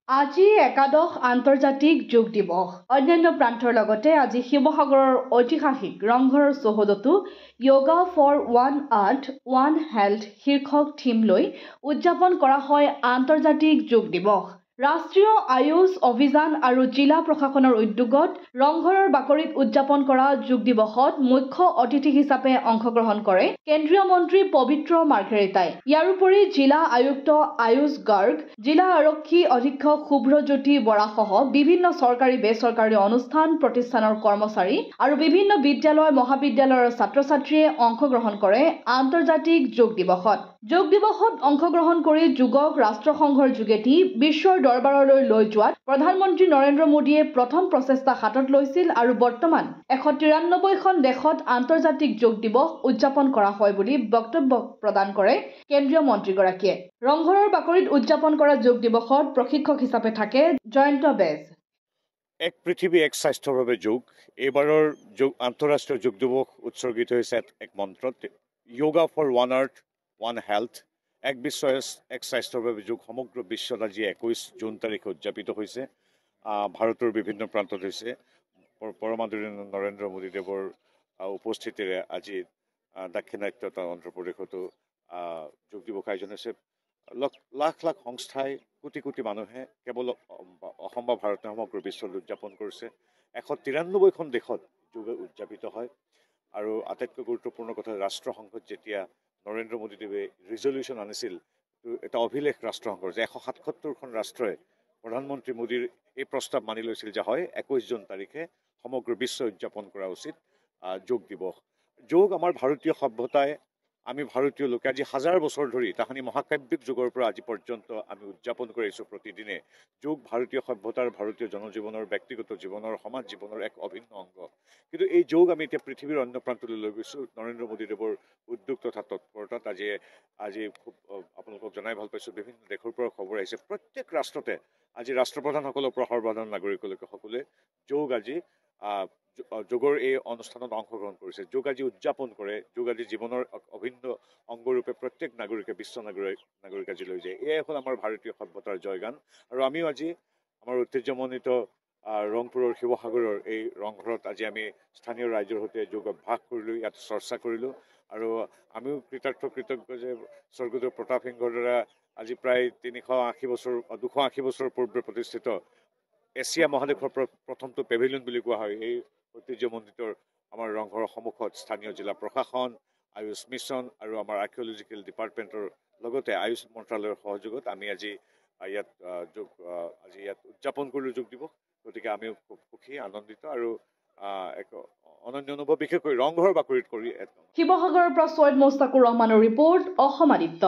আজি একাদশ আন্তৰ্জাতিক যোগ দিৱস। অন্যান্য প্ৰান্তৰ লগতে আজি শিৱসাগৰৰ ঐতিহাসিক ৰংঘৰৰ চৌহদতো yoga for one earth one health শীৰ্ষক থীম লৈ উদযাপন কৰা হয় আন্তৰ্জাতিক যোগ দিৱস। ৰাষ্ট্ৰীয় আয়ুষ অভিযান আৰু জিলা প্ৰশাসনৰ উদ্যোগত ৰংঘৰৰ বাকৰিত উদযাপন কৰা যোগ দিৱসত মুখ্য অতিথি হিচাপে অংশগ্ৰহণ কৰে কেন্দ্ৰীয় মন্ত্ৰী পবিত্ৰ মাৰ্ঘেৰিটাই। ইয়াৰোপৰি জিলা আয়ুক্ত আয়ুষ গাৰ্গ, জিলা আৰক্ষী অধীক্ষক শুভ্ৰজ্যোতি বৰাসহ বিভিন্ন চৰকাৰী বেচৰকাৰী অনুষ্ঠান প্ৰতিষ্ঠানৰ কৰ্মচাৰী আৰু বিভিন্ন বিদ্যালয় মহাবিদ্যালয়ৰ ছাত্ৰ-ছাত্ৰীয়ে অংশগ্ৰহণ কৰে আন্তৰ্জাতিক যোগ দিৱসত। যোগ দিৱসত অংশগ্ৰহণ কৰি যোগক ৰাষ্ট্ৰসংঘৰ যোগেদি বিশ্বৰ দৰবাৰলৈ লৈ যোৱাত প্ৰধানমন্ত্ৰী নৰেন্দ্ৰ মোদীয়ে প্ৰথম প্ৰচেষ্টা হাতত লৈছিল আৰু বৰ্তমান 193খন দেশত আন্তৰ্জাতিক যোগ দিৱস উদযাপন কৰা হয় বুলি বক্তব্য প্ৰদান কৰে কেন্দ্ৰীয় মন্ত্ৰীগৰাকীয়ে। ৰংঘৰৰ বাকৰিত উদযাপন কৰা যোগ দিৱসত প্ৰশিক্ষক হিচাপে থাকে জয়ন্ত বেজ। এক পৃথিৱী এক স্বাস্থ্যৰ বাবে যোগ। এইবাৰৰ আন্তঃৰাষ্ট্ৰীয় যোগ দিৱস উৎসৰ্গিত হৈছে এক মন্ত্ৰত, yoga for one earth one health. এক বিশ্ব এক স্বাস্থ্যৰ বাবে যোগ সমগ্ৰ বিশ্বত আজি 21 জুন তাৰিখে উদযাপিত হৈছে। ভাৰতৰ বিভিন্ন প্ৰান্তত হৈছে। পৰমাদৰণীয় নৰেন্দ্ৰ মোদীদেৱৰ উপস্থিতিৰে আজি দাক্ষিণাত্যত অন্ধ্ৰপ্ৰদেশতো যোগ দিৱস আয়োজন হৈছে। লাখ লাখ সংস্থাই কোটি কোটি মানুহে কেৱল অসম বা ভাৰতে সমগ্ৰ বিশ্বত উদযাপন কৰিছে। 193খন দেশত যোগ উদযাপিত হয়। আৰু আটাইতকৈ গুৰুত্বপূৰ্ণ কথা, ৰাষ্ট্ৰসংঘত যেতিয়া নৰেন্দ্ৰ মোদীদেৱে ৰিজলিউশ্যন আনিছিল, এটা অভিলেখ ৰাষ্ট্ৰসংঘৰ যে 177খন ৰাষ্ট্ৰই প্ৰধানমন্ত্ৰী মোদীৰ এই প্ৰস্তাৱ মানি লৈছিল যে হয় 21 জুন তাৰিখে সমগ্ৰ বিশ্ব উদযাপন কৰা উচিত যোগ দিৱস। যোগ আমাৰ ভাৰতীয় সভ্যতাই, আমি ভাৰতীয় লোকে আজি হাজাৰ বছৰ ধৰি তাহানি মহাকাব্যিক যুগৰ পৰা আজি পৰ্যন্ত আমি উদযাপন কৰি আহিছোঁ প্ৰতিদিনে। যোগ ভাৰতীয় সভ্যতাৰ, ভাৰতীয় জনজীৱনৰ, ব্যক্তিগত জীৱনৰ, সমাজ জীৱনৰ এক অভিন্ন অংগ। কিন্তু এই যোগ আমি এতিয়া পৃথিৱীৰ অন্য প্ৰান্তলৈ লৈ গৈছোঁ নৰেন্দ্ৰ মোদীদেৱৰ উদ্যোগ তথা তৎপৰতাত। আজি খুব আপোনালোকক জনাই ভাল পাইছোঁ, বিভিন্ন দেশৰ পৰা খবৰ আহিছে। প্ৰত্যেক ৰাষ্ট্ৰতে আজি ৰাষ্ট্ৰপ্ৰধানসকলৰ পৰা সৰ্বসাধাৰণ নাগৰিকলৈকে সকলোৱে যোগৰ এই অনুষ্ঠানত অংশগ্ৰহণ কৰিছে। যোগ আজি উদযাপন কৰে। যোগ আজি জীৱনৰ অভিন্ন অংগৰূপে প্ৰত্যেক নাগৰিকে, বিশ্ব নাগৰিক আজি লৈ যায়। এয়াই হ'ল আমাৰ ভাৰতীয় সভ্যতাৰ জয়গান। আৰু আমিও আজি আমাৰ ঐতিহ্যমণ্ডিত ৰংপুৰৰ শিৱসাগৰৰ এই ৰংঘৰত আজি আমি স্থানীয় ৰাইজৰ সৈতে যোগ অভ্যাস কৰিলোঁ, ইয়াত চৰ্চা কৰিলোঁ। আৰু আমিও কৃতজ্ঞ যে স্বৰ্গদেউ প্ৰতাপ সিংহৰ দ্বাৰা আজি প্ৰায় 280 বছৰ পূৰ্বে প্ৰতিষ্ঠিত এছিয়া মহাদেশৰ প্ৰথমটো পেভিলিয়ন বুলি কোৱা হয় এই ঐতিহ্যমণ্ডিত আমাৰ ৰংঘৰৰ সন্মুখত স্থানীয় জিলা প্ৰশাসন, আয়ুষ মিছন আৰু আমাৰ আৰ্কিঅলজিকেল ডিপাৰ্টমেণ্টৰ লগতে আয়ুষ মন্ত্ৰালয়ৰ সহযোগত আমি আজি ইয়াত উদযাপন কৰিলোঁ যোগ দিৱস। গতিকে আমিও খুব সুখী, আনন্দিত আৰু এক অনন্য অনুভৱ বিশেষকৈ ৰংঘৰৰ বাকৰিত কৰি। শিৱসাগৰৰ পৰা ছৈয়দ মোস্তাকুৰ ৰহমানৰ ৰিপৰ্ট, অসম আদিত্য।